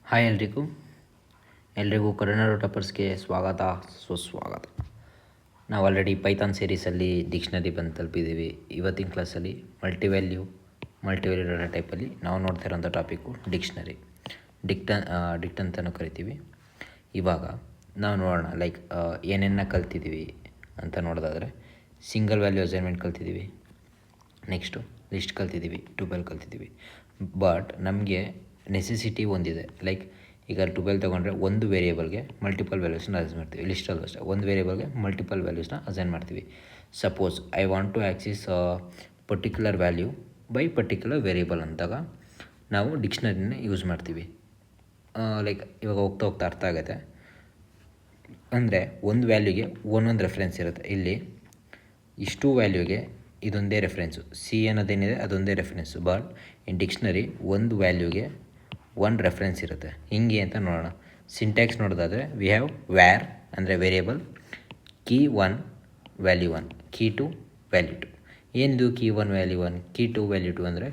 Hi ಎಲ್ರಿಗೂ ಕನ್ನಡ ಟಾಪರ್ಸ್ಗೆ ಸ್ವಾಗತ ಸುಸ್ವಾಗತ. ನಾವು ಆಲ್ರೆಡಿ ಪೈಥಾನ್ ಸೀರೀಸಲ್ಲಿ ಡಿಕ್ಷನರಿ ಬಂದು ತಲುಪಿದ್ದೀವಿ. ಇವತ್ತಿನ ಕ್ಲಾಸಲ್ಲಿ ಮಲ್ಟಿವ್ಯಾಲ್ಯೂ ಡಾಟಾ ಟೈಪಲ್ಲಿ ನಾವು ನೋಡ್ತಾ ಇರೋಂಥ ಟಾಪಿಕ್ಕು ಡಿಕ್ಷನರಿ, ಡಿಕ್ಟ್ ಅಂತಲೂ ಕರಿತೀವಿ. ಇವಾಗ ನಾವು ನೋಡೋಣ ಏನೇನ ಕಲ್ತಿದ್ದೀವಿ ಅಂತ ನೋಡೋದಾದರೆ, ಸಿಂಗಲ್ ವ್ಯಾಲ್ಯೂ ಅಸೈನ್ಮೆಂಟ್ ಕಲ್ತಿದ್ದೀವಿ, ನೆಕ್ಸ್ಟು ಲಿಸ್ಟ್ ಕಲ್ತಿದ್ದೀವಿ, ಟುಬೆಲ್ ಕಲ್ತಿದ್ದೀವಿ. ಬಟ್ ನಮಗೆ ನೆಸೆಸಿಟಿ ಒಂದಿದೆ. ಈಗ ಟುಬೆಲ್ ತೊಗೊಂಡ್ರೆ ಒಂದು ವೇರಿಯೇಬಲ್ಗೆ ಮಲ್ಟಿಪಲ್ ವ್ಯಾಲ್ಯೂಸ್ನ ಅಸೈನ್ ಮಾಡ್ತೀವಿ. ಲಿಸ್ಟಲ್ಲೂ ಅಷ್ಟೇ ಒಂದು ವೇರಿಯೇಬಲ್ಗೆ ಮಲ್ಟಿಪಲ್ ವ್ಯಾಲ್ಯೂಸ್ನ ಅಸೈನ್ ಮಾಡ್ತೀವಿ. Suppose I want to access particular value by particular variable ಅಂದಾಗ ನಾವು ಡಿಕ್ಷನರಿನೇ ಯೂಸ್ ಮಾಡ್ತೀವಿ. ಇವಾಗ ಹೋಗ್ತಾ ಅರ್ಥ ಆಗುತ್ತೆ. ಅಂದರೆ ಒಂದು ವ್ಯಾಲ್ಯೂಗೆ ಒಂದೊಂದು ರೆಫರೆನ್ಸ್ ಇರುತ್ತೆ. ಇಲ್ಲಿ ಇಷ್ಟು ವ್ಯಾಲ್ಯೂಗೆ ಇದೊಂದೇ ರೆಫರೆನ್ಸು, ಸಿ ಅನ್ನೋದೇನಿದೆ ಅದೊಂದೇ ರೆಫರೆನ್ಸು. ಬಟ್ ಇನ್ ಡಿಕ್ಷನರಿ ಒಂದು ವ್ಯಾಲ್ಯೂಗೆ ಒಂದು ರೆಫರೆನ್ಸ್ ಇರುತ್ತೆ. ಹಿಂಗೆ ಅಂತ ನೋಡೋಣ. ಸಿಂಟ್ಯಾಕ್ಸ್ ನೋಡೋದಾದರೆ ವಿ ಹ್ಯಾವ್ ವ್ಯಾರ್ ಅಂದರೆ variable, key 1 value 1, key 2 value 2. ಏನಿದು ಕೀ 1 ವ್ಯಾಲ್ಯೂ 1, ಕೀ 2 ವ್ಯಾಲ್ಯೂ 2 ಅಂದರೆ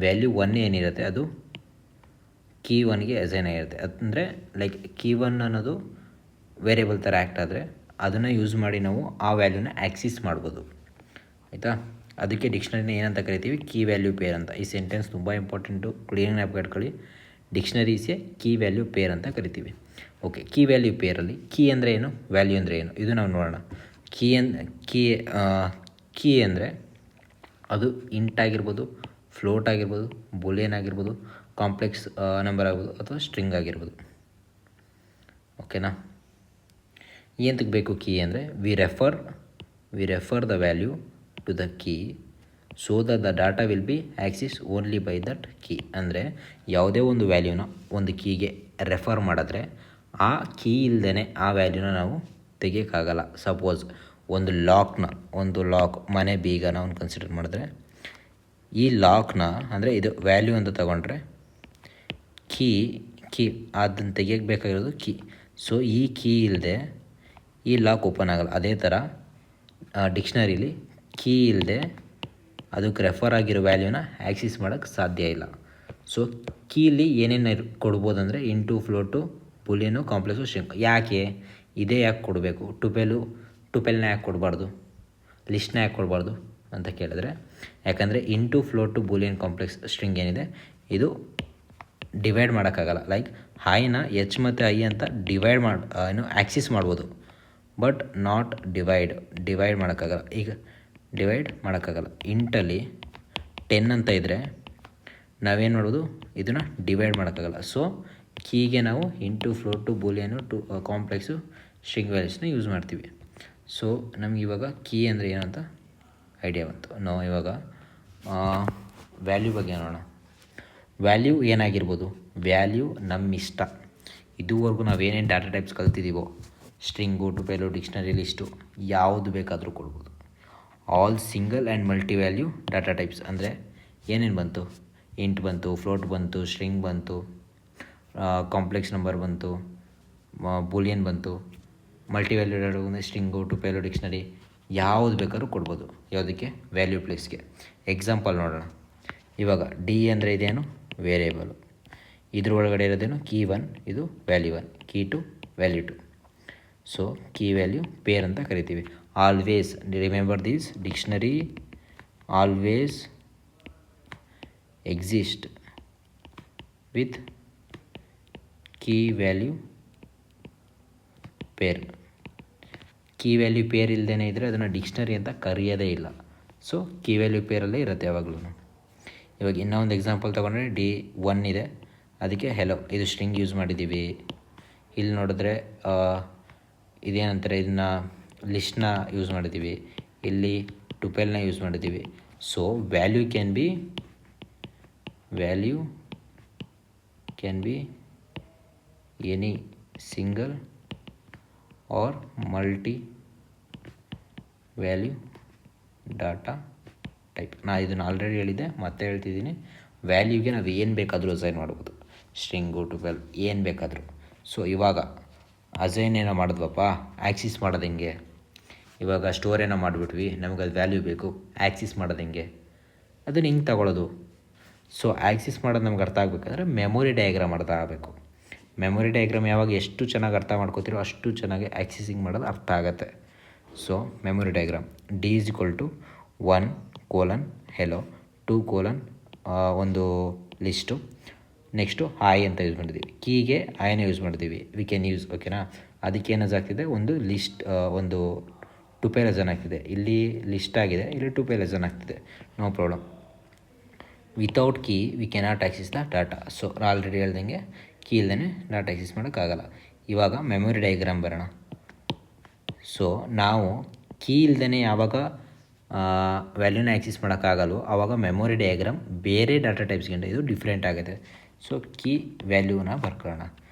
ವ್ಯಾಲ್ಯೂ 1 ಏನಿರುತ್ತೆ ಅದು ಕೀ 1ಗೆ ಅಸೈನ್ ಆಗಿರುತ್ತೆ. ಅಂದರೆ ಕೀ 1 ಅನ್ನೋದು ವೇರಿಯೇಬಲ್ ಥರ ಆ್ಯಕ್ಟ್ ಆದರೆ ಅದನ್ನು ಯೂಸ್ ಮಾಡಿ ನಾವು ಆ ವ್ಯಾಲ್ಯೂನ ಆ್ಯಕ್ಸಿಸ್ ಮಾಡ್ಬೋದು. ಆಯಿತಾ? ಅದಕ್ಕೆ ಡಿಕ್ಷನರಿನ ಏನಂತ ಕರಿತೀವಿ? ಕೀ ವ್ಯಾಲ್ಯೂ ಪೇರ್ ಅಂತ. ಈ ಸೆಂಟೆನ್ಸ್ ತುಂಬ ಇಂಪಾರ್ಟೆಂಟು, ಕ್ಲಿಯರ್ ಇಟ್ಕೊಳ್ಳಿ. Dictionary is a key value pair ಅಂತ ಕರಿತೀವಿ. ಓಕೆ, ಕೀ ವ್ಯಾಲ್ಯೂ ಪೇರಲ್ಲಿ ಕೀ ಅಂದರೆ ಏನು, ವ್ಯಾಲ್ಯೂ ಅಂದರೆ ಏನು, ಇದು ನಾವು ನೋಡೋಣ. ಕೀ ಅಂದರೆ ಅದು ಇಂಟ್ ಆಗಿರ್ಬೋದು, ಫ್ಲೋಟ್ ಆಗಿರ್ಬೋದು, ಬೂಲಿಯನ್ ಆಗಿರ್ಬೋದು, ಕಾಂಪ್ಲೆಕ್ಸ್ ನಂಬರ್ ಆಗ್ಬೋದು, ಅಥವಾ ಸ್ಟ್ರಿಂಗ್ ಆಗಿರ್ಬೋದು. ಓಕೆನಾ? ಏನಕ್ಕೆ ಬೇಕು ಕೀ ಅಂದರೆ we refer the value to the key so that the data will be access only by that key. ಅಂದರೆ ಯಾವುದೇ ಒಂದು ವ್ಯಾಲ್ಯೂನ ಒಂದು ಕೀಗೆ ರೆಫರ್ ಮಾಡಿದ್ರೆ ಆ ಕೀ ಇಲ್ಲದೇ ಆ ವ್ಯಾಲ್ಯೂನ ನಾವು ತೆಗಿಯೋಕ್ಕಾಗಲ್ಲ. ಸಪೋಸ್ ಒಂದು ಲಾಕ್ ಮನೆ ಬೀಗನ ಒಂದು ಕನ್ಸಿಡರ್ ಮಾಡಿದ್ರೆ, ಈ ಲಾಕ್ನ ಅಂದರೆ ಇದು ವ್ಯಾಲ್ಯೂ ಅಂತ ತಗೊಂಡ್ರೆ ಕೀ ಅದನ್ನು ತೆಗಿಯೋಕ್ಕೆ ಬೇಕಾಗಿರೋದು ಕೀ. ಸೊ ಈ ಕೀ ಇಲ್ಲದೆ ಈ ಲಾಕ್ ಓಪನ್ ಆಗಲ್ಲ. ಅದೇ ಥರ ಡಿಕ್ಷನರಿಲಿ ಕೀ ಇಲ್ಲದೆ ಅದಕ್ಕೆ ರೆಫರ್ ಆಗಿರೋ ವ್ಯಾಲ್ಯೂನ ಆ್ಯಕ್ಸಿಸ್ ಮಾಡೋಕ್ಕೆ ಸಾಧ್ಯ ಇಲ್ಲ. ಸೊ ಕೀಲಿ ಏನೇನು ಕೊಡ್ಬೋದು ಅಂದರೆ ಇಂಟು, ಫ್ಲೋಟು, ಬೂಲಿಯನು, ಕಾಂಪ್ಲೆಕ್ಸು, ಸ್ಟ್ರಿಂಗ್. ಯಾಕೆ ಕೊಡಬೇಕು? ಟುಪೆಲ್ನ ಯಾಕೆ ಕೊಡಬಾರ್ದು, ಲಿಸ್ಟ್ನ ಯಾಕೆ ಕೊಡಬಾರ್ದು ಅಂತ ಕೇಳಿದ್ರೆ, ಯಾಕಂದರೆ ಇಂಟು, ಫ್ಲೋಟು, ಬೂಲಿಯನ್, ಕಾಂಪ್ಲೆಕ್ಸ್, ಸ್ಟ್ರಿಂಗ್ ಏನಿದೆ ಇದು ಡಿವೈಡ್ ಮಾಡೋಕ್ಕಾಗಲ್ಲ. ಐನ ಎಚ್ ಮತ್ತು ಐ ಅಂತ ಆ್ಯಕ್ಸಿಸ್ ಮಾಡ್ಬೋದು, ಬಟ್ ನಾಟ್ ಡಿವೈಡ್ ಮಾಡೋಕ್ಕಾಗಲ್ಲ. ಈಗ ಡಿವೈಡ್ ಮಾಡೋಕ್ಕಾಗಲ್ಲ. ಇಂಟಲ್ಲಿ 10 ಅಂತ ಇದ್ದರೆ ನಾವೇನು ಮಾಡ್ಬೋದು, ಇದನ್ನು ಡಿವೈಡ್ ಮಾಡೋಕ್ಕಾಗಲ್ಲ. ಸೊ ಕೀಗೆ ನಾವು ಇಂಟು, ಫ್ಲೋಟು, ಬೂಲಿಯನು, ಕಾಂಪ್ಲೆಕ್ಸು, ಸ್ಟ್ರಿಂಗ್ ವ್ಯಾಲ್ಯೂಸ್ನ ಯೂಸ್ ಮಾಡ್ತೀವಿ. ಸೊ ನಮ್ಗೆ ಇವಾಗ ಕೀ ಅಂದರೆ ಏನು ಅಂತ ಐಡಿಯಾ ಬಂತು. ನಾವು ಇವಾಗ ವ್ಯಾಲ್ಯೂ ಬಗ್ಗೆ ನೋಡೋಣ. ವ್ಯಾಲ್ಯೂ ಏನಾಗಿರ್ಬೋದು? ವ್ಯಾಲ್ಯೂ ನಮ್ಮ ಇಷ್ಟ. ಇದುವರೆಗೂ ನಾವೇನೇನು ಡಾಟಾ ಟೈಪ್ಸ್ ಕಲ್ತಿದ್ದೀವೋ, ಸ್ಟ್ರಿಂಗು, ಟುಪೆಲು, ಡಿಕ್ಷನರಿ, ಲಿಸ್ಟು, ಯಾವುದು ಬೇಕಾದರೂ ಕೊಡ್ಬೋದು. All single and multi value data types ಅಂದರೆ ಏನೇನು ಬಂತು? ಇಂಟ್ ಬಂತು, ಫ್ಲೋಟ್ ಬಂತು, ಸ್ಟ್ರಿಂಗ್ ಬಂತು, ಕಾಂಪ್ಲೆಕ್ಸ್ ನಂಬರ್ ಬಂತು, ಬೂಲಿಯನ್ ಬಂತು, ಮಲ್ಟಿ ವ್ಯಾಲ್ಯೂ ಡಾಟಾ ಅಂದರೆ ಸ್ಟ್ರಿಂಗು, ಟುಪೆಲು, ಡಿಕ್ಷನರಿ, ಯಾವುದು ಬೇಕಾದ್ರೂ ಕೊಡ್ಬೋದು. ಯಾವುದಕ್ಕೆ? ವ್ಯಾಲ್ಯೂ ಪ್ಲೇಸ್ಗೆ. ಎಕ್ಸಾಂಪಲ್ ನೋಡೋಣ. ಇವಾಗ ಡಿ ಅಂದರೆ ಇದೇನು? ವೇರಿಯೇಬಲು. ಇದ್ರ ಒಳಗಡೆ ಇರೋದೇನು? ಕೀ 1, ಇದು value 1, key 2 value 2. So key value pair ಅಂತ ಕರಿತೀವಿ. Always remember this, dictionary always exist with key value pair. Key value pair ಇಲ್ಲದೇ ಇದ್ದರೆ ಅದನ್ನು ಡಿಕ್ಷನರಿ ಅಂತ ಕರೆಯೋದೇ ಇಲ್ಲ. ಸೊ ಕೀ ವ್ಯಾಲ್ಯೂ ಪೇರಲ್ಲೇ ಇರುತ್ತೆ ಯಾವಾಗಲೂ. ಇವಾಗ ಇನ್ನೊಂದು ಎಕ್ಸಾಂಪಲ್ ತೊಗೊಂಡ್ರೆ D1 ಇದೆ, ಅದಕ್ಕೆ ಹೆಲೋ, ಇದು ಸ್ಟ್ರಿಂಗ್ ಯೂಸ್ ಮಾಡಿದ್ದೀವಿ. ಇಲ್ಲಿ ನೋಡಿದ್ರೆ ಇದೇನಂತಾರೆ, ಇದನ್ನು ಲಿಸ್ಟ್ನ ಯೂಸ್ ಮಾಡಿದ್ದೀವಿ, ಇಲ್ಲಿ ಟುಪೆಲ್ನ ಯೂಸ್ ಮಾಡಿದ್ದೀವಿ. So value can be any single are multi value data type. ನಾನು ಇದನ್ನು ಆಲ್ರೆಡಿ ಹೇಳಿದ್ದೆ, ಮತ್ತೆ ಹೇಳ್ತಿದ್ದೀನಿ. ವ್ಯಾಲ್ಯೂಗೆ ನಾವು ಏನು ಬೇಕಾದರೂ ಅಸೈನ್ ಮಾಡ್ಬೋದು, ಸ್ಟ್ರಿಂಗು, ಟುಪೆಲ್, ಏನು ಬೇಕಾದರೂ. ಸೊ ಇವಾಗ ಅಸೈನ್ ಏನೋ ಮಾಡಿದ್ವಪ್ಪ, ಆ್ಯಕ್ಸಿಸ್ ಮಾಡೋದು ಹೆಂಗೆ? ಇವಾಗ ಸ್ಟೋರ್ ಏನೋ ಮಾಡಿಬಿಟ್ವಿ, ನಮಗೆ ಅದು ವ್ಯಾಲ್ಯೂ ಬೇಕು, ಆ್ಯಕ್ಸಿಸ್ ಮಾಡೋದು ಹೆಂಗೆ? ಅದನ್ನು ಹಿಂಗೆ ತಗೊಳ್ಳೋದು. ಸೊ ಆ್ಯಕ್ಸಿಸ್ ಮಾಡೋದು ನಮ್ಗೆ ಅರ್ಥ ಆಗಬೇಕಂದ್ರೆ ಮೆಮೊರಿ ಡಯಾಗ್ರಾಮ್ ಅರ್ಥ ಆಗಬೇಕು. ಮೆಮೊರಿ ಡಯಾಗ್ರಾಮ್ ಯಾವಾಗ ಎಷ್ಟು ಚೆನ್ನಾಗಿ ಅರ್ಥ ಮಾಡ್ಕೋತೀರೋ ಅಷ್ಟು ಚೆನ್ನಾಗಿ ಆಕ್ಸೆಸಿಂಗ್ ಮಾಡೋದು ಅರ್ಥ ಆಗುತ್ತೆ. So memory diagram d is equal to 1 hello 2 ಒಂದು ಲಿಸ್ಟು, ನೆಕ್ಸ್ಟು ಹಾಯ್ ಅಂತ ಯೂಸ್ ಮಾಡಿದ್ದೀವಿ. ಕೀಗೆ ಆಯ್ನ ಯೂಸ್ ಮಾಡಿದ್ದೀವಿ, ವಿ ಕ್ಯಾನ್ ಯೂಸ್. ಓಕೆನಾ? ಅದಕ್ಕೆ ಏನಾದ್ರು ಆಗ್ತಿದೆ, ಒಂದು ಲಿಸ್ಟ್, ಒಂದು ಟುಪೆಲಜನ್ ಆಗ್ತಿದೆ. ಇಲ್ಲಿ ಲಿಸ್ಟ್ ಆಗಿದೆ, ಇಲ್ಲಿ ಟುಪೆಲಜನ್ ಆಗ್ತಿದೆ, no problem. Without key we cannot access the data. So already ಹೇಳ್ದಂಗೆ ಕೀ ಇಲ್ಲದೇ ಡಾಟಾ ಆಕ್ಸೆಸ್ ಮಾಡೋಕ್ಕಾಗಲ್ಲ. ಇವಾಗ ಮೆಮೊರಿ ಡಯಾಗ್ರಾಮ್ ಬರೋಣ. ಸೊ ನಾವು ಕೀ ಇಲ್ಲದೇ ಯಾವಾಗ ವ್ಯಾಲ್ಯೂನ ಆಕ್ಸೆಸ್ ಮಾಡೋಕ್ಕಾಗಲ್ವೋ ಆವಾಗ ಮೆಮೊರಿ ಡಯಾಗ್ರಾಮ್ ಬೇರೆ ಡಾಟಾ ಟೈಪ್ಸ್ಗಿಂತ ಇದು ಡಿಫ್ರೆಂಟ್ ಆಗುತ್ತೆ. ಸೊ ಕೀ ವ್ಯಾಲ್ಯೂನ ಬರ್ಕೊಳ್ಳೋಣ.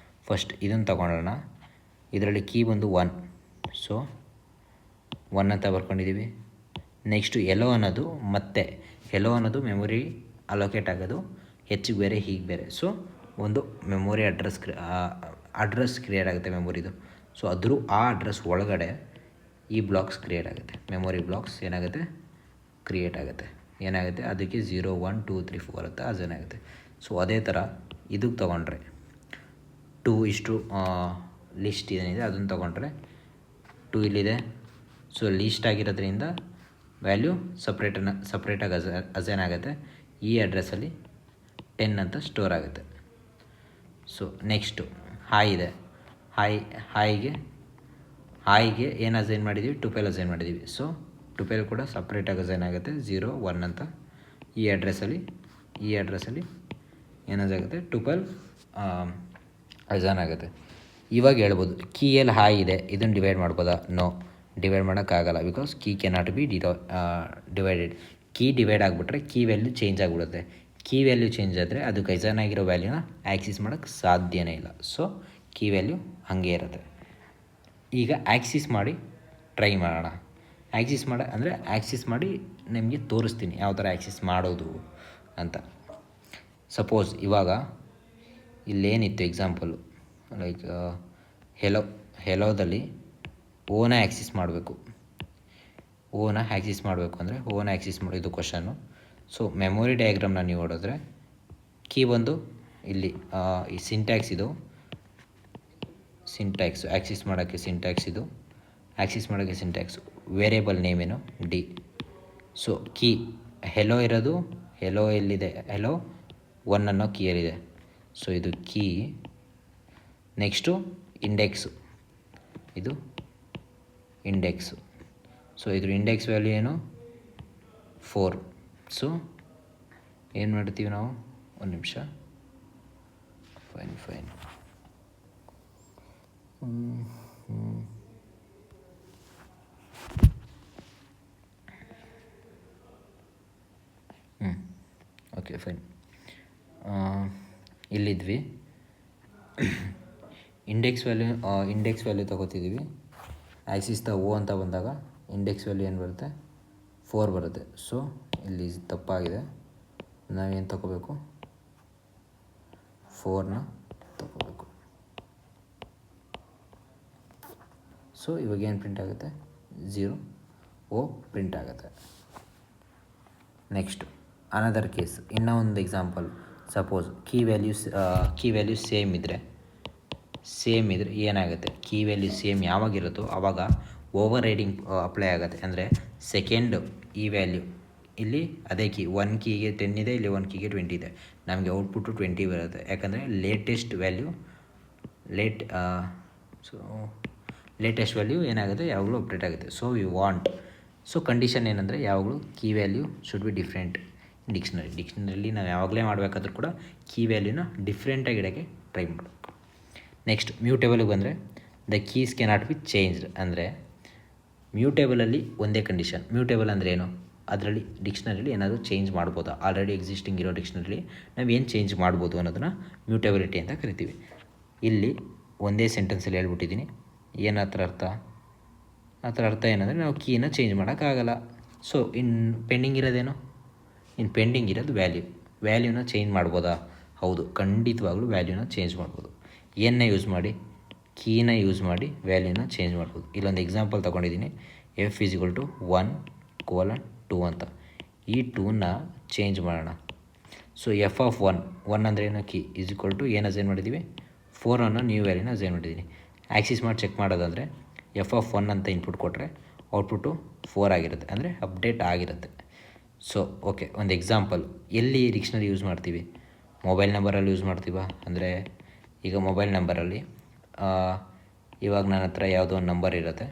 ಫಸ್ಟ್ ಇದನ್ನು ತೊಗೊಳ್ಳೋಣ. ಇದರಲ್ಲಿ ಕೀ ಬಂದು 1, ಸೊ 1 ಅಂತ ಬರ್ಕೊಂಡಿದ್ದೀವಿ. ನೆಕ್ಸ್ಟು ಎಲ್ಲೋ ಅನ್ನೋದು, ಮತ್ತೆ ಎಲ್ಲೋ ಅನ್ನೋದು ಮೆಮೊರಿ ಅಲೋಕೇಟ್ ಆಗೋದು ಹೆಚ್ಚಿಗೆ ಬೇರೆ ಹೀಗೆ ಬೇರೆ. ಸೊ ಒಂದು ಮೆಮೊರಿ ಅಡ್ರೆಸ್ ಕ್ರಿಯೇಟ್ ಆಗುತ್ತೆ ಮೆಮೊರಿದು. ಸೊ ಆ ಅಡ್ರೆಸ್ ಒಳಗಡೆ ಈ ಬ್ಲಾಕ್ಸ್ ಕ್ರಿಯೇಟ್ ಆಗುತ್ತೆ, ಮೆಮೊರಿ ಬ್ಲಾಕ್ಸ್ ಏನಾಗುತ್ತೆ ಕ್ರಿಯೇಟ್ ಆಗುತ್ತೆ. ಏನಾಗುತ್ತೆ ಅದಕ್ಕೆ 0 1 2 3 4 ಅಂತ ಅಸೈನ್ ಆಗುತ್ತೆ. ಸೊ ಅದೇ ಥರ ಇದಕ್ಕೆ ತೊಗೊಂಡ್ರೆ 2 ಲಿಸ್ಟ್ ಏನಿದೆ ಅದನ್ನು ತೊಗೊಂಡ್ರೆ 2 ಇಲ್ಲಿದೆ. ಸೊ ಲಿಸ್ಟ್ ಆಗಿರೋದ್ರಿಂದ ವ್ಯಾಲ್ಯೂ ಸಪ್ರೇಟಾಗಿ ಅಸೈನ್ ಆಗುತ್ತೆ. ಈ ಅಡ್ರೆಸ್ಸಲ್ಲಿ 10 ಅಂತ ಸ್ಟೋರ್ ಆಗುತ್ತೆ. ಸೊ ನೆಕ್ಸ್ಟು ಹಾಯ್ ಇದೆ. ಹಾಯ್ಗೆ ಏನು ಅಸೈನ್ ಮಾಡಿದ್ದೀವಿ, ಟುಪೆಲ್ ಅಸೈನ್ ಮಾಡಿದ್ದೀವಿ. ಸೊ ಟುಪೆಲ್ ಕೂಡ ಸಪ್ರೇಟಾಗಿ ಅಸೈನ್ ಆಗುತ್ತೆ 0 1 ಅಂತ. ಈ ಅಡ್ರೆಸ್ಸಲ್ಲಿ ಏನಾಗುತ್ತೆ ಟುಪೆಲ್ ಅಸೈನ್ ಆಗುತ್ತೆ. ಇವಾಗ ಹೇಳ್ಬೋದು ಕೀಯಲ್ಲಿ ಹಾಯ್ ಇದೆ, ಇದನ್ನು ಡಿವೈಡ್ ಮಾಡ್ಬೋದಾ? ನೋ, ಡಿವೈಡ್ ಮಾಡೋಕ್ಕಾಗಲ್ಲ. Because key cannot be divided. Key divide ಆಗಿಬಿಟ್ರೆ ಕೀ ವ್ಯಾಲ್ಯೂ ಚೇಂಜ್ ಆಗಿಬಿಡುತ್ತೆ. ಕೀ ವ್ಯಾಲ್ಯೂ ಚೇಂಜ್ ಆದರೆ ಅದಕ್ಕೆ ಅಸೈನ್ ಆಗಿರೋ ವ್ಯಾಲ್ಯೂನ ಆ್ಯಕ್ಸಿಸ್ ಮಾಡೋಕ್ಕೆ ಸಾಧ್ಯನೇ ಇಲ್ಲ. ಸೊ ಕೀ ವ್ಯಾಲ್ಯೂ ಹಾಗೆ ಇರುತ್ತೆ. ಈಗ ಆ್ಯಕ್ಸಿಸ್ ಮಾಡಿ ಟ್ರೈ ಮಾಡೋಣ. ಆ್ಯಕ್ಸಿಸ್ ಮಾಡಿ ನಿಮಗೆ ತೋರಿಸ್ತೀನಿ ಯಾವ ಥರ ಆ್ಯಕ್ಸಿಸ್ ಮಾಡೋದು ಅಂತ. ಸಪೋಸ್ ಇವಾಗ ಇಲ್ಲೇನಿತ್ತು ಎಕ್ಸಾಂಪಲು, ಲೈಕ್ ಹೆಲೋದಲ್ಲಿ ಓನ ಆ್ಯಕ್ಸಿಸ್ ಮಾಡಬೇಕು. ಅಂದರೆ ಓನ ಆ್ಯಕ್ಸಿಸ್ ಇದು ಕ್ವಶನ್ನು. ಸೊ ಮೆಮೊರಿ ಡಯಾಗ್ರಾಮ್ನ ನೀವು ನೋಡಿದ್ರೆ ಕೀ ಬಂದು ಇಲ್ಲಿ ಈ ಸಿಂಟ್ಯಾಕ್ಸ್ ಆ್ಯಕ್ಸಿಸ್ ಮಾಡೋಕ್ಕೆ ಸಿಂಟ್ಯಾಕ್ಸ್ ವೇರಿಯೇಬಲ್ ನೇಮ್ ಏನು ಡಿ. ಸೊ ಕೀ ಹೆಲೋ ಇರೋದು, ಹೆಲೋ ಎಲ್ಲಿದೆ, ಹೆಲೋ 1 ಅನ್ನೋ ಕೀಯಲ್ಲಿದೆ. ಸೊ ಇದು ಕೀ. ನೆಕ್ಸ್ಟು ಇದು ಇಂಡೆಕ್ಸು. ಸೊ ಇದ್ರ ಇಂಡೆಕ್ಸ್ ವ್ಯಾಲ್ಯೂ ಏನು 4. ಸೊ ಏನು ಮಾಡ್ತೀವಿ ನಾವು, ಒಂದು ನಿಮಿಷ, ಫೈನ್ ಓಕೆ ಫೈನ್. ಇಲ್ಲಿದ್ವಿ, ಇಂಡೆಕ್ಸ್ ವ್ಯಾಲ್ಯೂ ತೊಗೋತಿದ್ದೀವಿ. ಆ್ಯಕ್ಸಿಸ್ ಓ ಅಂತ ಬಂದಾಗ ಇಂಡೆಕ್ಸ್ ವ್ಯಾಲ್ಯೂ ಏನು ಬರುತ್ತೆ 4 ಬರುತ್ತೆ. ಸೊ ಇಲ್ಲಿ ತಪ್ಪಾಗಿದೆ, ನಾವೇನು ತೊಗೋಬೇಕು, 4ನ ತೊಗೋಬೇಕು. ಸೊ ಇವಾಗ ಏನು ಪ್ರಿಂಟ್ ಆಗುತ್ತೆ, 0 ಓ ಪ್ರಿಂಟ್ ಆಗುತ್ತೆ. ನೆಕ್ಸ್ಟ್ ಅನದರ್ ಕೇಸ್, ಇನ್ನೂ ಒಂದು example. Suppose key value same ಇದ್ದರೆ ಏನಾಗುತ್ತೆ, ಕೀ ವ್ಯಾಲ್ಯೂ ಸೇಮ್ ಯಾವಾಗಿರುತ್ತೋ ಆವಾಗ ಓವರ್ ರೈಡಿಂಗ್ ಅಪ್ಲೈ ಆಗುತ್ತೆ. ಅಂದರೆ ಸೆಕೆಂಡು ಈ ವ್ಯಾಲ್ಯೂ ಇಲ್ಲಿ ಅದೇ ಕೀ, 1 ಕೀಗೆ 10 ಇದೆ, ಇಲ್ಲಿ 1 ಕೀಗೆ 20 ಇದೆ, ನಮಗೆ ಔಟ್ಪುಟ್ಟು 20 ಬರುತ್ತೆ. ಯಾಕಂದರೆ ಲೇಟೆಸ್ಟ್ ವ್ಯಾಲ್ಯೂ ಏನಾಗುತ್ತೆ ಯಾವಾಗಲೂ ಅಪ್ಡೇಟ್ ಆಗುತ್ತೆ. ಸೊ ಕಂಡೀಷನ್ ಏನಂದರೆ ಯಾವಾಗಲೂ key value should be different ಡಿಕ್ಷನರಿಲಿ ನಾವು ಯಾವಾಗಲೇ ಮಾಡಬೇಕಾದ್ರೂ ಕೂಡ ಕೀ ವ್ಯಾಲ್ಯೂನ ಡಿಫ್ರೆಂಟಾಗಿ ಇಡೋಕ್ಕೆ ಟ್ರೈ ಮಾಡಬೇಕು. ನೆಕ್ಸ್ಟ್ ಮ್ಯೂಟೇಬಲ್ಗೆ ಬಂದರೆ the keys cannot be changed. ಅಂದರೆ ಮ್ಯೂಟೇಬಲಲ್ಲಿ ಒಂದೇ ಕಂಡೀಷನ್. ಮ್ಯೂಟೇಬಲ್ ಅಂದರೆ ಏನು, ಅದರಲ್ಲಿ ಡಿಕ್ಷನರಿಲಿ ಏನಾದರೂ ಚೇಂಜ್ ಮಾಡ್ಬೋದಾ, ಆಲ್ರೆಡಿ ಎಕ್ಸಿಸ್ಟಿಂಗ್ ಇರೋ ಡಿಕ್ಷನರಿಲಿ ನಾವು ಏನು ಚೇಂಜ್ ಮಾಡ್ಬೋದು ಅನ್ನೋದನ್ನು ಮ್ಯೂಟೇಬಿಲಿಟಿ ಅಂತ ಕರಿತೀವಿ. ಇಲ್ಲಿ ಒಂದೇ ಸೆಂಟೆನ್ಸಲ್ಲಿ ಹೇಳ್ಬಿಟ್ಟಿದ್ದೀನಿ. ಏನು ಆ ಥರ ಅರ್ಥ ಏನಂದರೆ ನಾವು ಕೀನ ಚೇಂಜ್ ಮಾಡೋಕ್ಕಾಗಲ್ಲ. ಸೊ ಪೆಂಡಿಂಗ್ ಇರೋದು ವ್ಯಾಲ್ಯೂನ ಚೇಂಜ್ ಮಾಡ್ಬೋದಾ? ಹೌದು, ಖಂಡಿತವಾಗ್ಲೂ ವ್ಯಾಲ್ಯೂನ ಚೇಂಜ್ ಮಾಡ್ಬೋದು. ಏನನ್ನ ಯೂಸ್ ಮಾಡಿ, ಕೀನ ಯೂಸ್ ಮಾಡಿ ವ್ಯಾಲ್ಯೂನ ಚೇಂಜ್ ಮಾಡ್ಬೋದು. ಇಲ್ಲೊಂದು ಎಕ್ಸಾಂಪಲ್ ತೊಗೊಂಡಿದ್ದೀನಿ, F = 1:2 ಅಂತ. ಈ 2ನ ಚೇಂಜ್ ಮಾಡೋಣ. ಸೊ F(1) ಅಂದರೆ ಏನು, ಕೀ = ಏನು ಅಸೈನ್ ಮಾಡಿದ್ದೀವಿ 4 ನ್ಯೂ ವ್ಯಾಲ್ಯೂನ ಅಸೈನ್ ಮಾಡಿದ್ದೀನಿ. ಆ್ಯಕ್ಸಿಸ್ ಮಾಡಿ ಚೆಕ್ ಮಾಡೋದಂದರೆ f(1) ಅಂತ ಇನ್ಪುಟ್ ಕೊಟ್ಟರೆ ಔಟ್ಪುಟ್ಟು 4 ಆಗಿರುತ್ತೆ, ಅಂದರೆ ಅಪ್ಡೇಟ್ ಆಗಿರುತ್ತೆ. ಸೊ ಓಕೆ, ಒಂದು ಎಕ್ಸಾಂಪಲ್ ಎಲ್ಲಿ ಡಿಕ್ಷನರಿ ಯೂಸ್ ಮಾಡ್ತೀವಿ? ಮೊಬೈಲ್ ನಂಬರಲ್ಲಿ ಯೂಸ್ ಮಾಡ್ತೀವ. ಅಂದರೆ ಈಗ ಮೊಬೈಲ್ ನಂಬರಲ್ಲಿ ಇವಾಗ ನನ್ನ ಹತ್ರ ಯಾವುದೋ ಒಂದು ನಂಬರ್ ಇರುತ್ತೆ.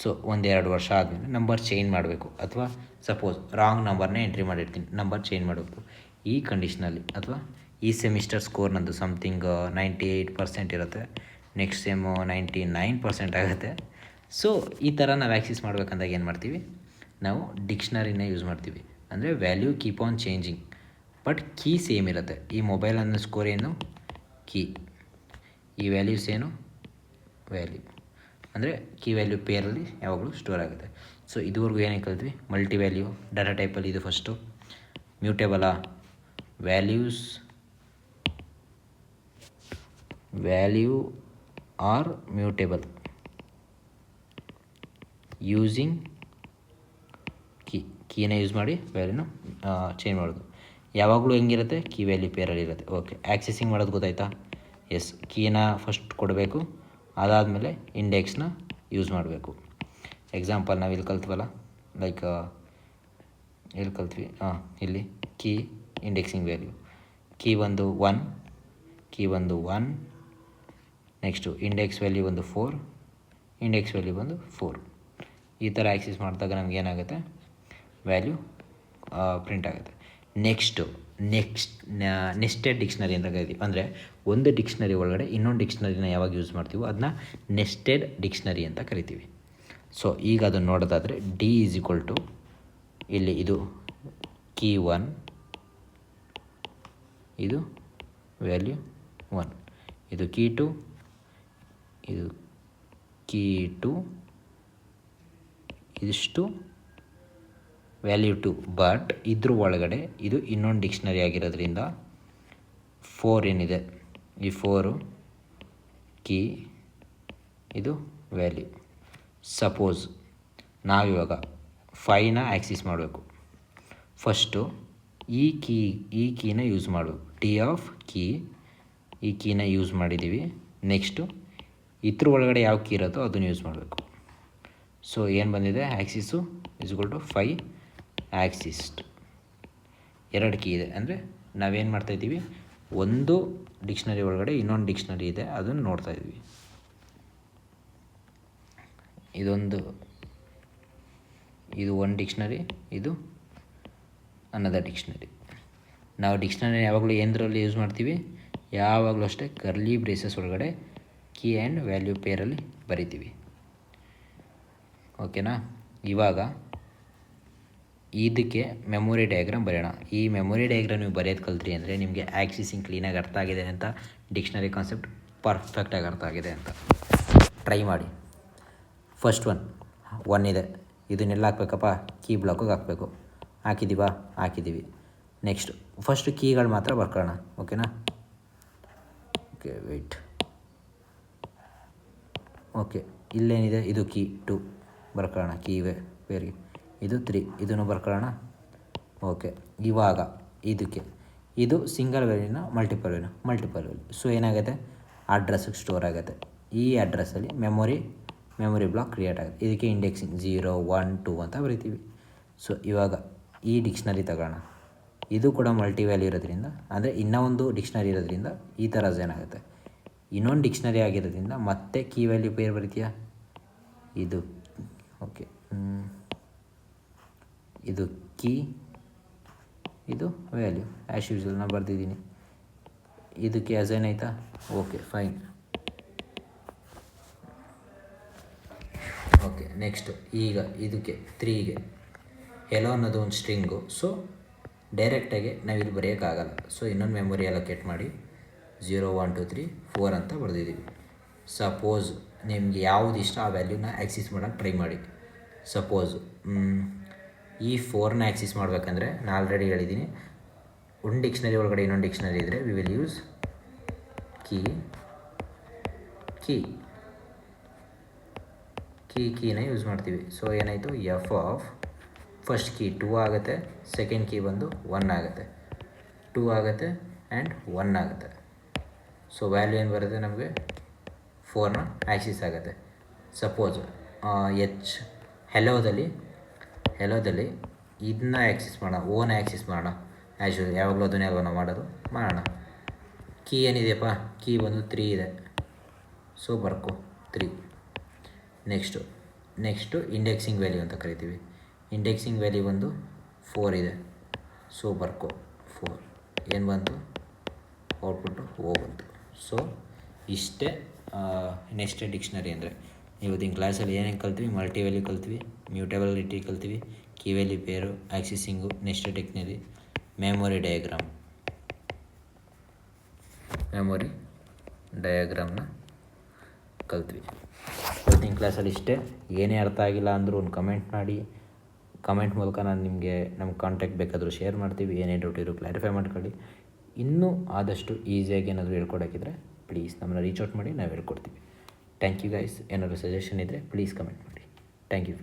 ಸೊ 1-2 ವರ್ಷ ಆದಮೇಲೆ ನಂಬರ್ ಚೇಂಜ್ ಮಾಡಬೇಕು, ಅಥವಾ ಸಪೋಸ್ ರಾಂಗ್ ನಂಬರ್ನೇ ಎಂಟ್ರಿ ಮಾಡಿರ್ತೀನಿ, ನಂಬರ್ ಚೇಂಜ್ ಮಾಡಬೇಕು. ಈ ಕಂಡೀಷ್ನಲ್ಲಿ ಅಥವಾ ಈ ಸೆಮಿಸ್ಟರ್ ಸ್ಕೋರ್ ನಂದು ಸಮಥಿಂಗ್ 98% ಇರುತ್ತೆ, ನೆಕ್ಸ್ಟ್ ಸೆಮ್ಮು 99% ಆಗುತ್ತೆ. ಸೊ ಈ ಥರ ನಾವು ಆ್ಯಕ್ಸಿಸ್ ಮಾಡ್ಬೇಕಂದಾಗ ಏನು ಮಾಡ್ತೀವಿ? ನಾವು ಡಿಕ್ಷನರಿನೇ ಯೂಸ್ ಮಾಡ್ತೀವಿ. ಅಂದರೆ value keep on changing, but key same ಇರುತ್ತೆ. ಈ ಮೊಬೈಲ್ ಅನ್ನೋ ಸ್ಕೋರ್ ಏನು? ಕೀ. ಈ ವ್ಯಾಲ್ಯೂಸ್ ಏನು? ವ್ಯಾಲ್ಯೂ. ಅಂದರೆ ಕೀ ವ್ಯಾಲ್ಯೂ ಪೇರಲ್ಲಿ ಯಾವಾಗಲೂ ಸ್ಟೋರ್ ಆಗುತ್ತೆ. ಸೊ ಇದುವರೆಗೂ ಏನೇ ಕಲಿತ್ವಿ? ಮಲ್ಟಿ ವ್ಯಾಲ್ಯೂ ಡಾಟಾ ಟೈಪಲ್ಲಿ ಇದು ಫಸ್ಟು ಮ್ಯೂಟೇಬಲಾ, ವ್ಯಾಲ್ಯೂ ಆರ್ ಮ್ಯೂಟೇಬಲ್ ಯೂಸಿಂಗ್ ಕೀನ ಯೂಸ್ ಮಾಡಿ ವ್ಯಾಲ್ಯೂನ ಚೇಂಜ್ ಮಾಡೋದು. ಯಾವಾಗಲೂ ಹೆಂಗಿರುತ್ತೆ? ಕೀ ವ್ಯಾಲ್ಯೂ ಪೇರಲ್ಲಿ ಇರುತ್ತೆ. ಓಕೆ, ಆ್ಯಕ್ಸೆಸಿಂಗ್ ಮಾಡೋದು ಗೊತ್ತಾಯ್ತಾ? ಎಸ್, ಕೀನ ಫಸ್ಟ್ ಕೊಡಬೇಕು, ಅದಾದಮೇಲೆ ಇಂಡೆಕ್ಸ್ನ ಯೂಸ್ ಮಾಡಬೇಕು. ಎಕ್ಸಾಂಪಲ್ ನಾವು ಇಲ್ಲಿ ಕಲ್ತ್ವಲ್ಲ, ಲೈಕ್ ಎಲ್ಲಿ ಕಲ್ತ್ವಿ? ಇಲ್ಲಿ ಕೀ ಇಂಡೆಕ್ಸಿಂಗ್ ವ್ಯಾಲ್ಯೂ, ಕೀ ಒಂದು 1, ನೆಕ್ಸ್ಟು ಇಂಡೆಕ್ಸ್ ವ್ಯಾಲ್ಯೂ ಒಂದು 4, ಇಂಡೆಕ್ಸ್ ವ್ಯಾಲ್ಯೂ ಒಂದು 4. ಈ ಥರ ಆ್ಯಕ್ಸೆಸ್ ಮಾಡಿದಾಗ ನಮ್ಗೆ ಏನಾಗುತ್ತೆ? ವ್ಯಾಲ್ಯೂ ಪ್ರಿಂಟ್ ಆಗುತ್ತೆ. ನೆಸ್ಟೆಡ್ ಡಿಕ್ಷನರಿ ಅಂತ ಕರಿತೀವಿ. ಅಂದರೆ ಒಂದು ಡಿಕ್ಷನರಿ ಒಳಗಡೆ ಇನ್ನೊಂದು ಡಿಕ್ಷನರಿನ ಯಾವಾಗ ಯೂಸ್ ಮಾಡ್ತೀವೋ ಅದನ್ನ ನೆಸ್ಟೆಡ್ ಡಿಕ್ಷನರಿ ಅಂತ ಕರಿತೀವಿ. ಸೊ ಈಗ ಅದನ್ನು ನೋಡೋದಾದರೆ ಡಿ ಈಸ್ ಈಕ್ವಲ್ ಟು ಇಲ್ಲಿ ಇದು ಕೀ 1, ಇದು ವ್ಯಾಲ್ಯೂ 1, ಇದು ಕೀ 2, ಇದು ಕೀ 2, ಇದಿಷ್ಟು ವ್ಯಾಲ್ಯೂ 2. ಬಟ್ ಇದ್ರ ಒಳಗಡೆ ಇದು ಇನ್ನೊಂದು ಡಿಕ್ಷನರಿ ಆಗಿರೋದ್ರಿಂದ 4 ಏನಿದೆ, ಈ 4 ಕೀ, ಇದು ವ್ಯಾಲ್ಯೂ. ಸಪೋಸ್ ನಾವಿವಾಗ 5ನ ಆ್ಯಕ್ಸಿಸ್ ಮಾಡಬೇಕು. ಫಸ್ಟು ಈ ಕೀನ ಯೂಸ್ ಮಾಡಬೇಕು, ಟಿ ಆಫ್ ಕೀ, ಈ ಕೀನ ಯೂಸ್ ಮಾಡಿದ್ದೀವಿ. ನೆಕ್ಸ್ಟು ಇದ್ರ ಒಳಗಡೆ ಯಾವ ಕೀ ಇರುತ್ತೋ ಅದನ್ನು ಯೂಸ್ ಮಾಡಬೇಕು. ಸೊ ಏನು ಬಂದಿದೆ? Access is equal to 5 exist. 2 key ಇದೆ, ಅಂದರೆ ನಾವೇನು ಮಾಡ್ತಾಯಿದ್ದೀವಿ? ಒಂದು ಡಿಕ್ಷನರಿ ಒಳಗಡೆ ಇನ್ನೊಂದು ಡಿಕ್ಷನರಿ ಇದೆ, ಅದನ್ನು ನೋಡ್ತಾಯಿದ್ವಿ. ಇದು ಒಂದು ಡಿಕ್ಷನರಿ, ಇದು ಅನ್ನದರ್ ಡಿಕ್ಷನರಿ. ನಾವು ಡಿಕ್ಷನರಿ ಯಾವಾಗಲೂ ಏನರಲ್ಲಿ ಯೂಸ್ ಮಾಡ್ತೀವಿ? ಯಾವಾಗಲೂ ಅಷ್ಟೇ ಕರ್ಲಿ ಬ್ರೇಸಸ್ ಒಳಗಡೆ ಕೀ ಆ್ಯಂಡ್ ವ್ಯಾಲ್ಯೂ ಪೇರಲ್ಲಿ ಬರಿತೀವಿ. ಓಕೆನಾ? ಇವಾಗ ಇದಕ್ಕೆ ಮೆಮೊರಿ ಡಯಾಗ್ರಾಮ್ ಬರೆಯೋಣ. ಈ ಮೆಮೊರಿ ಡಯಾಗ್ರಾಮ್ ನೀವು ಬರೆಯೋದು ಕಲ್ತ್ರಿ ಅಂದರೆ ನಿಮಗೆ ಆ್ಯಕ್ಸಿಸಿಂಗ್ ಕ್ಲೀನಾಗಿ ಅರ್ಥ ಆಗಿದೆ ಅಂತ, ಡಿಕ್ಷನರಿ ಕಾನ್ಸೆಪ್ಟ್ ಪರ್ಫೆಕ್ಟಾಗಿ ಅರ್ಥ ಆಗಿದೆ ಅಂತ. ಟ್ರೈ ಮಾಡಿ. ಫಸ್ಟ್ ಒನ್ ಇದೆ, ಇದನ್ನೆಲ್ಲ ಹಾಕ್ಬೇಕಪ್ಪ? ಕೀ ಬ್ಲಾಕಿಗೆ ಹಾಕಬೇಕು. ಹಾಕಿದ್ದೀವಿ. ನೆಕ್ಸ್ಟ್ ಫಸ್ಟ್ ಕೀಗಳು ಮಾತ್ರ ಬರ್ಕೊಳ್ಳೋಣ. ಓಕೆನಾ? Okay, wait. ಓಕೆ, ಇಲ್ಲೇನಿದೆ? ಇದು ಕೀ 2 ಬರ್ಕೊಳ್ಳೋಣ. ಕೀ ಪೇರಿಗೆ ಇದು 3, ಇದನ್ನು ಬರ್ಕೊಳ್ಳೋಣ. ಓಕೆ, ಇವಾಗ ಇದು ಸಿಂಗಲ್ ವ್ಯಾಲ್ಯೂನ ಮಲ್ಟಿಪಲ್ ವ್ಯಾಲ್ಯೂ. ಸೊ ಏನಾಗುತ್ತೆ? ಅಡ್ರೆಸ್ಸಿಗೆ ಸ್ಟೋರ್ ಆಗುತ್ತೆ. ಈ ಅಡ್ರೆಸ್ಸಲ್ಲಿ ಮೆಮೊರಿ ಬ್ಲಾಕ್ ಕ್ರಿಯೇಟ್ ಆಗುತ್ತೆ. ಇದಕ್ಕೆ ಇಂಡೆಕ್ಸಿಂಗ್ 0, 1, 2 ಅಂತ ಬರಿತೀವಿ. ಸೊ ಇವಾಗ ಈ ಡಿಕ್ಷನರಿ ತಗೋಣ. ಇದು ಕೂಡ ಮಲ್ಟಿ ವ್ಯಾಲ್ಯೂ ಇರೋದ್ರಿಂದ, ಅಂದರೆ ಇನ್ನೂ ಒಂದು ಡಿಕ್ಷನರಿ ಇರೋದ್ರಿಂದ ಈ ಥರ ಏನಾಗುತ್ತೆ? ಇನ್ನೊಂದು ಡಿಕ್ಷನರಿ ಆಗಿರೋದ್ರಿಂದ ಮತ್ತೆ ಕೀ ವ್ಯಾಲ್ಯೂ ಪೇರ್ ಬರಿತೀಯಾ? ಇದು ಓಕೆ, ಇದು ಕೀ, ಇದು ವ್ಯಾಲ್ಯೂ. ಆ್ಯಸ್ ಯೂಶುವಲ್ ನಾನು ಬರ್ದಿದ್ದೀನಿ. ಇದಕ್ಕೆ ಅಸೈನ್ ಆಯಿತಾ? Okay, fine. ಓಕೆ, ನೆಕ್ಸ್ಟ್ ಈಗ ಇದಕ್ಕೆ 3ಗೆ ಹೆಲೋ ಅನ್ನೋದು ಒಂದು ಸ್ಟ್ರಿಂಗು. ಸೊ ಡೈರೆಕ್ಟಾಗಿ ನಾವಿಲ್ಲಿ ಬರೆಯೋಕ್ಕಾಗಲ್ಲ. ಸೊ ಇನ್ನೊಂದು ಮೆಮೊರಿ ಅಲೋಕೇಟ್ ಮಾಡಿ 0, 1, 2, 3, 4 ಅಂತ ಬರೆದಿದ್ದೀವಿ. ಸಪೋಸ್ ನಿಮಗೆ ಯಾವುದು ಇಷ್ಟ ಆ ವ್ಯಾಲ್ಯೂನ ಆ್ಯಕ್ಸಿಸ್ ಮಾಡೋಕ್ಕೆ ಟ್ರೈ ಮಾಡಿ. ಸಪೋಸ್ ಈ 4ನ ಆ್ಯಕ್ಸಿಸ್ ಮಾಡಬೇಕಂದ್ರೆ ನಾನು ಆಲ್ರೆಡಿ ಹೇಳಿದ್ದೀನಿ, ಒಂದು ಡಿಕ್ಷನರಿ ಒಳಗಡೆ ಇನ್ನೊಂದು ಡಿಕ್ಷನರಿ ಇದ್ದರೆ ವಿ ವಿಲ್ ಯೂಸ್ ಕೀನ ಯೂಸ್ ಮಾಡ್ತೀವಿ. ಸೊ ಏನಾಯಿತು? ಎಫ್ ಆಫ್ ಫಸ್ಟ್ ಕೀ 2 ಆಗುತ್ತೆ, ಸೆಕೆಂಡ್ ಕೀ ಬಂದು 1 ಆಗುತ್ತೆ, 2 ಆಗುತ್ತೆ ಆ್ಯಂಡ್ 1 ಆಗುತ್ತೆ. ಸೊ ವ್ಯಾಲ್ಯೂ ಏನು ಬರುತ್ತೆ ನಮಗೆ 4ನ ಆ್ಯಕ್ಸಿಸ್ ಆಗುತ್ತೆ. ಸಪೋಸ್ ಹೆಲೋದಲ್ಲಿ ಇದನ್ನ ಆ್ಯಕ್ಸಿಸ್ ಮಾಡೋಣ, ಓನ ಆ್ಯಕ್ಸಿಸ್ ಮಾಡೋಣ. ಯಾವಾಗಲೂ ಅದನ್ನೇ ಅಲ್ವ ನಾವು ಮಾಡೋಣ. ಕೀ ಏನಿದೆಯಪ್ಪ, ಕೀ ಬಂದು 3 ಇದೆ. ಸೊ ಬರ್ಕೋ 3. ನೆಕ್ಸ್ಟು ಇಂಡೆಕ್ಸಿಂಗ್ ವ್ಯಾಲ್ಯೂ ಅಂತ ಕರಿತೀವಿ. ಇಂಡೆಕ್ಸಿಂಗ್ ವ್ಯಾಲ್ಯೂ ಬಂದು 4 ಇದೆ. ಸೊ ಬರ್ಕೋ 4. ಏನು ಬಂತು, ಔಟ್ಪುಟ್ಟು ಓ ಬಂತು. ಸೊ ಇಷ್ಟೇ ನೆಸ್ಟೆಡ್ ಡಿಕ್ಷನರಿ ಅಂದರೆ. ಇವತ್ತಿನ ಕ್ಲಾಸಲ್ಲಿ ಏನೇನು ಕಲ್ತೀವಿ, ಮಲ್ಟಿ ವ್ಯಾಲ್ಯೂ ಕಲ್ತೀವಿ, ಮ್ಯೂಟೇಬಲಿಟಿ ಕಲ್ತೀವಿ, ಕೀ ವ್ಯಾಲ್ಯೂ ಪೇರು, ಆಕ್ಸಿಸಿಂಗು, ನೆಸ್ಟೆಡ್ ಡಿಕ್ಷನರಿ, ಮೆಮೊರಿ ಡಯಾಗ್ರಾಮ್ನ ಕಲ್ತ್ವಿ. ಇವತ್ತಿನ ಕ್ಲಾಸಲ್ಲಿ ಇಷ್ಟೇ. ಏನೇ ಅರ್ಥ ಆಗಿಲ್ಲ ಅಂದರೂ ಒಂದು ಕಮೆಂಟ್ ಮಾಡಿ. ಕಮೆಂಟ್ ಮೂಲಕ ನಾನು ನಿಮಗೆ ನಮ್ಮ ಕಾಂಟ್ಯಾಕ್ಟ್ ಬೇಕಾದರೂ ಶೇರ್ ಮಾಡ್ತೀವಿ. ಏನೇ ಡೌಟ್ ಇದ್ದರೂ ಕ್ಲಾರಿಫೈ ಮಾಡ್ಕೊಳ್ಳಿ. ಇನ್ನೂ ಆದಷ್ಟು ಈಸಿಯಾಗಿ ಏನಾದರೂ ಹೇಳ್ಕೊಡೋಕ್ಕಿದ್ರೆ ಪ್ಲೀಸ್ ನಮ್ಮನ್ನು ರೀಚ್ ಔಟ್ ಮಾಡಿ, ನಾವು ಹೇಳ್ಕೊಡ್ತೀವಿ. Thank you guys. ಏನಾದರೂ ಸಜೆಷನ್ ಇದ್ದರೆ ಪ್ಲೀಸ್ ಕಮೆಂಟ್ ಮಾಡಿ. Thank you.